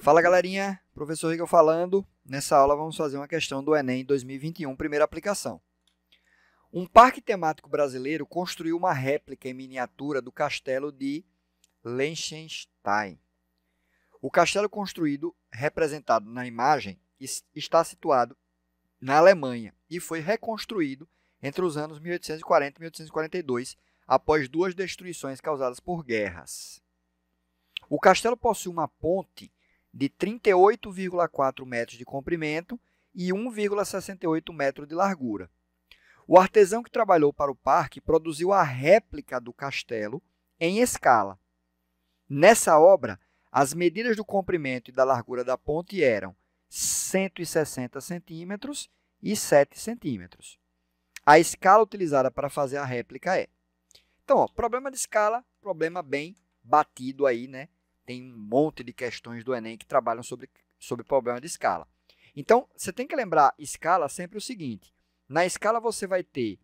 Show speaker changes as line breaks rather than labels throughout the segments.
Fala galerinha, professor Rigel falando. Nessa aula vamos fazer uma questão do Enem 2021, primeira aplicação. Um parque temático brasileiro construiu uma réplica em miniatura do castelo de Liechtenstein. O castelo construído, representado na imagem, está situado na Alemanha e foi reconstruído entre os anos 1840 e 1842, após duas destruições causadas por guerras. O castelo possui uma ponte de 38,4 metros de comprimento e 1,68 metros de largura. O artesão que trabalhou para o parque produziu a réplica do castelo em escala. Nessa obra, as medidas do comprimento e da largura da ponte eram 160 centímetros e 7 centímetros. A escala utilizada para fazer a réplica é... Então, problema de escala, problema bem batido aí, né? Tem um monte de questões do Enem que trabalham sobre problema de escala. Então, você tem que lembrar escala sempre o seguinte. Na escala você vai ter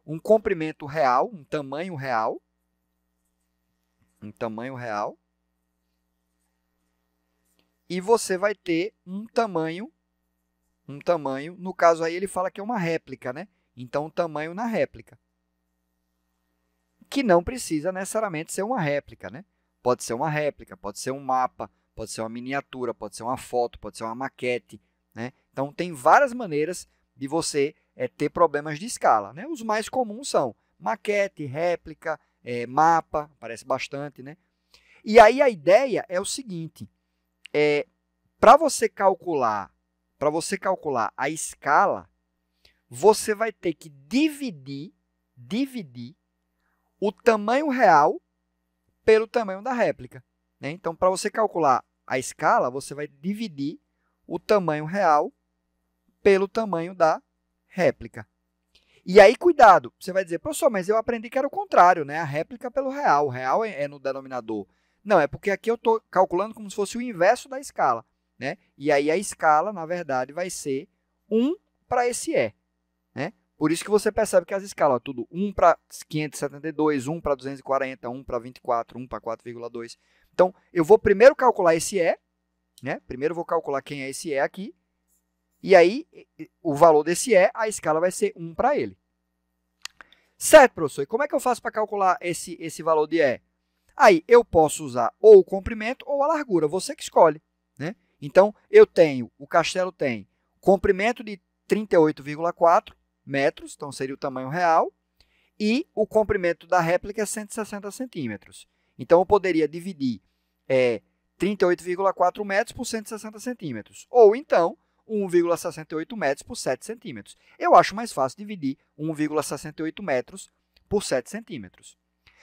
um comprimento real, um tamanho real. E você vai ter um tamanho, no caso aí ele fala que é uma réplica, né? Então, um tamanho na réplica. Que não precisa necessariamente ser uma réplica, né? Pode ser uma réplica, pode ser um mapa, pode ser uma miniatura, pode ser uma foto, pode ser uma maquete, né? Então, tem várias maneiras de você ter problemas de escala, né? Os mais comuns são maquete, réplica, mapa, aparece bastante, né? E aí a ideia é o seguinte, para você calcular a escala, você vai ter que dividir o tamanho real pelo tamanho da réplica, né? Então, para você calcular a escala, você vai dividir o tamanho real pelo tamanho da réplica. E aí, cuidado, você vai dizer, professor, mas eu aprendi que era o contrário, né? A réplica pelo real, o real é no denominador. Não, é porque aqui eu estou calculando como se fosse o inverso da escala, né? E aí a escala, na verdade, vai ser 1 para esse E, né? Por isso que você percebe que as escalas, tudo 1 para 572, 1 para 240, 1 para 24, 1 para 4,2. Então, eu vou primeiro calcular esse E, né? Primeiro eu vou calcular quem é esse E aqui. E aí, o valor desse E, a escala vai ser 1 para ele. Certo, professor? E como é que eu faço para calcular esse valor de E? Aí, eu posso usar ou o comprimento ou a largura, você que escolhe, né? Então, o castelo tem comprimento de 38,4 metros, então seria o tamanho real, e o comprimento da réplica é 160 centímetros. Então, eu poderia dividir 38,4 metros por 160 centímetros, ou então 1,68 metros por 7 centímetros. Eu acho mais fácil dividir 1,68 metros por 7 centímetros.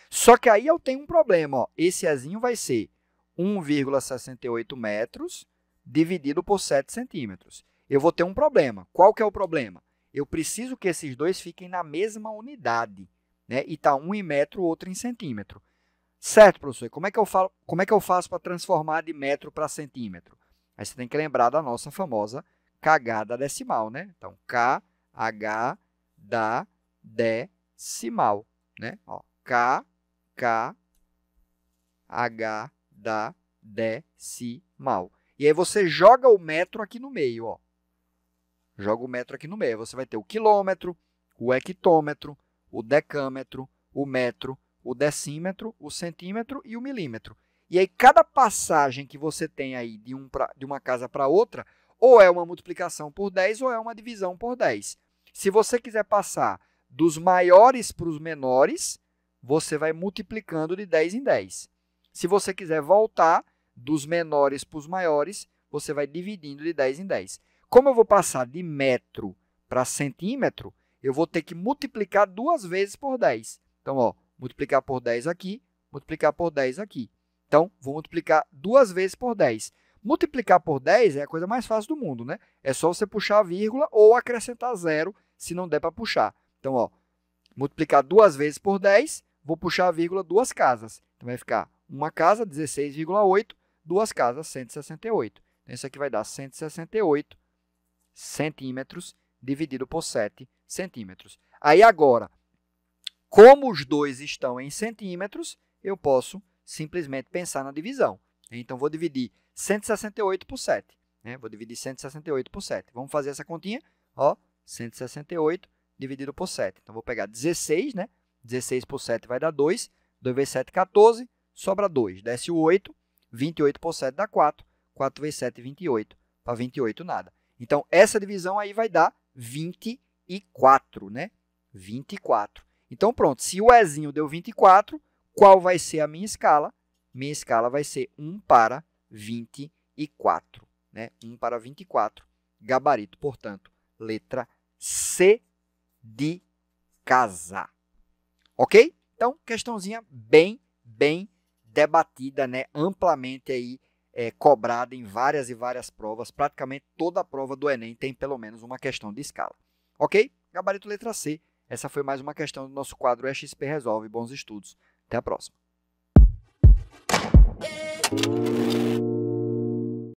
Só que aí eu tenho um problema, ó. Esse Ezinho vai ser 1,68 metros dividido por 7 centímetros. Eu vou ter um problema. Qual que é o problema? Eu preciso que esses dois fiquem na mesma unidade, né? E está um em metro, o outro em centímetro. Certo, professor? E como é que eu faço para transformar de metro para centímetro? Aí você tem que lembrar da nossa famosa cagada decimal, né? Então, KH da decimal, né? Ó, KH da decimal. E aí você joga o metro aqui no meio, ó. Joga o metro aqui no meio. Você vai ter o quilômetro, o hectômetro, o decâmetro, o metro, o decímetro, o centímetro e o milímetro. E aí, cada passagem que você tem aí de uma casa para outra, ou é uma multiplicação por 10 ou é uma divisão por 10. Se você quiser passar dos maiores para os menores, você vai multiplicando de 10 em 10. Se você quiser voltar dos menores para os maiores, você vai dividindo de 10 em 10. Como eu vou passar de metro para centímetro, eu vou ter que multiplicar duas vezes por 10. Então, ó, multiplicar por 10 aqui, multiplicar por 10 aqui. Então, vou multiplicar duas vezes por 10. Multiplicar por 10 é a coisa mais fácil do mundo, né? É só você puxar a vírgula ou acrescentar zero, se não der para puxar. Então, ó, multiplicar duas vezes por 10, vou puxar a vírgula duas casas. Então, vai ficar uma casa, 16,8, duas casas, 168. Então, isso aqui vai dar 168 centímetros dividido por 7 centímetros. Aí, agora, como os dois estão em centímetros, eu posso simplesmente pensar na divisão. Então, vou dividir 168 por 7. Né? Vou dividir 168 por 7. Vamos fazer essa continha. Ó, 168 dividido por 7. Então, vou pegar 16, né? 16 por 7 vai dar 2. 2 vezes 7, 14. Sobra 2. Desce o 8. 28 por 7 dá 4. 4 vezes 7, 28. Para 28, nada. Então, essa divisão aí vai dar 24, né? 24. Então, pronto. Se o Ezinho deu 24, qual vai ser a minha escala? Minha escala vai ser 1 para 24. Né? 1 para 24. Gabarito, portanto, letra C de casa. Ok? Então, questãozinha bem debatida, né? Amplamente aí, cobrada em várias e várias provas. Praticamente toda a prova do Enem tem pelo menos uma questão de escala. Ok? Gabarito letra C. Essa foi mais uma questão do nosso quadro EXP Resolve. Bons estudos. Até a próxima.